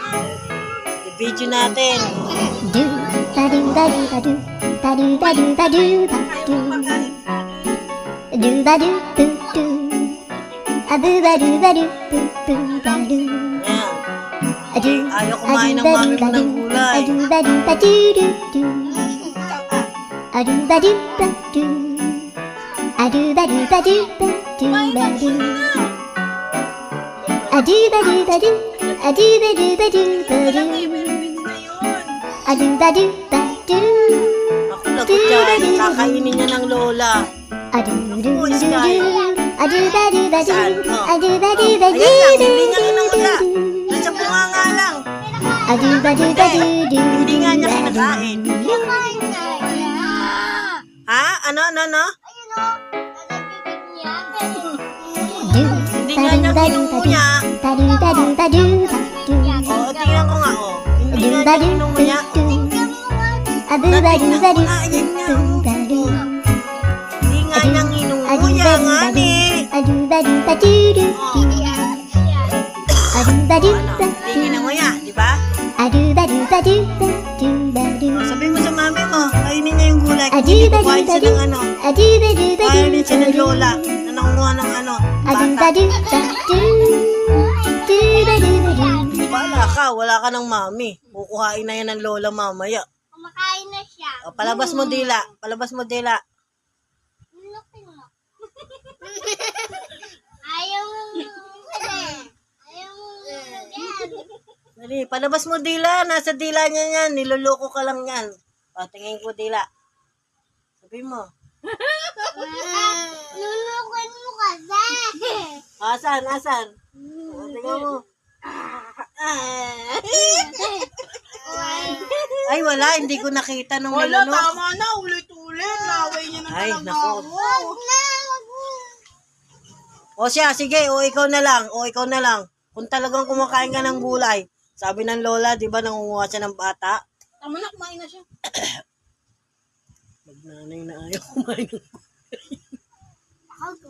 I-video natin. Do ba do ba do ba do ba do ba do ba do ba do do ba do do do a do ba do ba do do do ba do Ayan. a do Ayaw kumain ng mami mo ng gulay. a do ba do ba do do do a do ba do ba do a do ba do ba do ba do ba do a do ba do ba do a do ba do ba do ba do a do ba do ba do Ako lagot yan. Kakainin niya ng lola. a do do do do a do ba do ba do Saan? Oh. a do ba do ba do Ayan lang, hindi niya kinangga. Nasa bunga nga lang. a do ba do ba do do Hindi nga niya kinakain. Ha? Ano? Hindi nga niya kinunguya. ba do ba do ba do ba do Oo, tingnan ko nga, oh. Hindi nga niya kinunguya. a do ba do ba do Ayan nga, do oh. ba do Hindi nga niya kinunguya nga, ni. a do ba do ba do do do a do ba do Ano? ba Hindi do kinunguya, di ba? a do ba do ba do ba do ba do Sabihin mo sa mami mo, kainin niya yung gulay. Kung Adi, hindi badi, kukain siya badi. ng ano. a do ba do ba do Kainin siya ng lola na nakunguha ng ano. a do ba Bata. do ba do do ba do ba do Wala ka ng mami. Kukuhain na yan ng lola mamaya. Kumakain na siya. O, palabas mo dila. Palabas mo dila. Lupin mo. Ayaw mo. Ayaw mo. Dali, palabas mo dila. Nasa dila niya yan. Niloloko ka lang yan. O, tingin ko dila. Sabi mo. Lulukin mo kasi. Asan? O, tingnan mo. Ay, wala. Hindi ko nakita nung Wala, nilunok. tama na. Ulit-ulit. Laway niya na Ay, talaga naku. ako. O siya, sige. O, ikaw na lang. Kung talagang kumakain ka ng gulay. Sabi ng lola, di ba, nangunguha siya ng bata? Tama na, kumain na siya. Magnanay na ayaw kumain ng Ako